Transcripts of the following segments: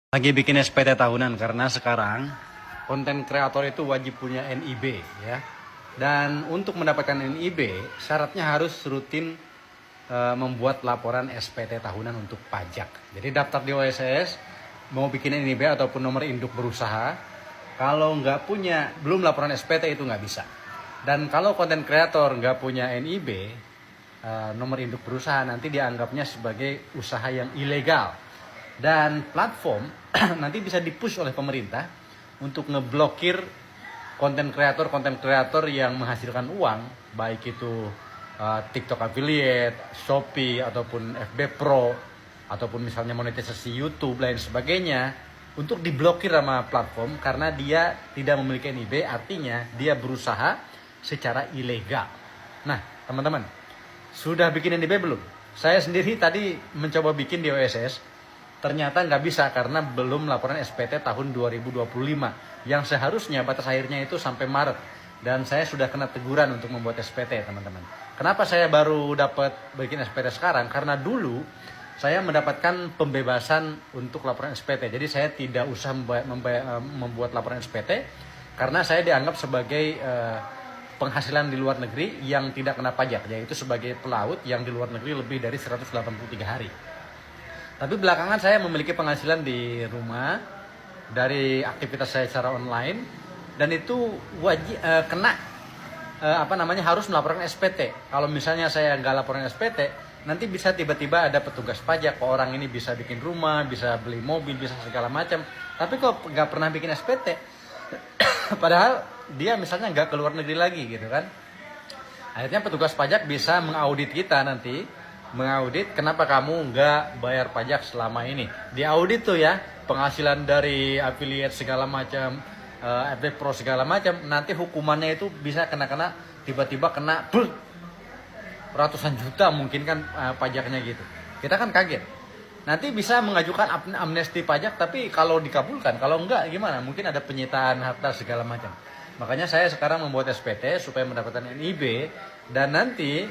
Lagi bikin SPT tahunan karena sekarang konten kreator itu wajib punya NIB ya. Dan untuk mendapatkan NIB syaratnya harus rutin membuat laporan SPT tahunan untuk pajak. Jadi daftar di OSS, mau bikin NIB ataupun nomor induk berusaha, kalau nggak punya, belum laporan SPT itu nggak bisa. Dan kalau konten kreator nggak punya NIB, nomor induk berusaha, nanti dianggapnya sebagai usaha yang ilegal. Dan platform nanti bisa dipush oleh pemerintah untuk ngeblokir konten kreator yang menghasilkan uang, baik itu TikTok affiliate, Shopee ataupun FB Pro ataupun misalnya monetisasi YouTube lain sebagainya, untuk diblokir sama platform karena dia tidak memiliki NIB, artinya dia berusaha secara ilegal. Nah, teman-teman, sudah bikin NIB belum? Saya sendiri tadi mencoba bikin di OSS, ternyata nggak bisa karena belum laporan SPT tahun 2025 yang seharusnya batas akhirnya itu sampai Maret, dan saya sudah kena teguran untuk membuat SPT, teman-teman. Kenapa saya baru dapat bikin SPT sekarang? Karena dulu saya mendapatkan pembebasan untuk laporan SPT, jadi saya tidak usah membuat laporan SPT karena saya dianggap sebagai penghasilan di luar negeri yang tidak kena pajak, yaitu sebagai pelaut yang di luar negeri lebih dari 183 hari. Tapi belakangan saya memiliki penghasilan di rumah dari aktivitas saya secara online, dan itu wajib harus melaporkan SPT. Kalau misalnya saya nggak laporan SPT, nanti bisa tiba-tiba ada petugas pajak, orang ini bisa bikin rumah, bisa beli mobil, bisa segala macam. Tapi kok nggak pernah bikin SPT, padahal dia misalnya nggak ke luar negeri lagi gitu kan. Akhirnya petugas pajak bisa mengaudit kita nanti. Mengaudit kenapa kamu nggak bayar pajak selama ini. Diaudit tuh ya, penghasilan dari affiliate segala macam, FB Pro segala macam, nanti hukumannya itu bisa kena tiba-tiba kena ratusan juta mungkin kan pajaknya gitu. Kita kan kaget. Nanti bisa mengajukan amnesti pajak, tapi kalau dikabulkan, kalau enggak gimana? Mungkin ada penyitaan harta segala macam. Makanya saya sekarang membuat SPT supaya mendapatkan NIB, dan nanti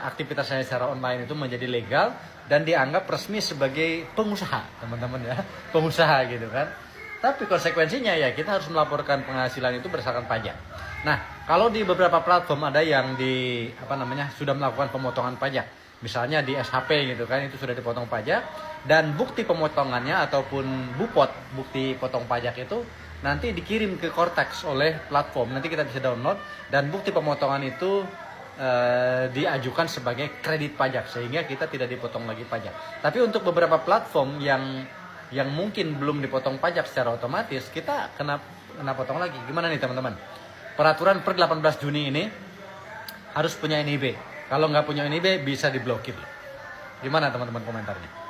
aktivitas saya secara online itu menjadi legal dan dianggap resmi sebagai pengusaha, teman-teman ya, pengusaha gitu kan. Tapi konsekuensinya ya kita harus melaporkan penghasilan itu berdasarkan pajak. Nah, kalau di beberapa platform ada yang sudah melakukan pemotongan pajak, misalnya di SHP gitu kan, itu sudah dipotong pajak, dan bukti pemotongannya ataupun bukti potong pajak itu nanti dikirim ke Cortex oleh platform. Nanti kita bisa download, dan bukti pemotongan itu diajukan sebagai kredit pajak sehingga kita tidak dipotong lagi pajak. Tapi untuk beberapa platform yang mungkin belum dipotong pajak secara otomatis, kita kena potong lagi. Gimana nih teman-teman? Peraturan per 18 Juni ini harus punya NIB. Kalau nggak punya NIB bisa diblokir. Gimana teman-teman komentarnya?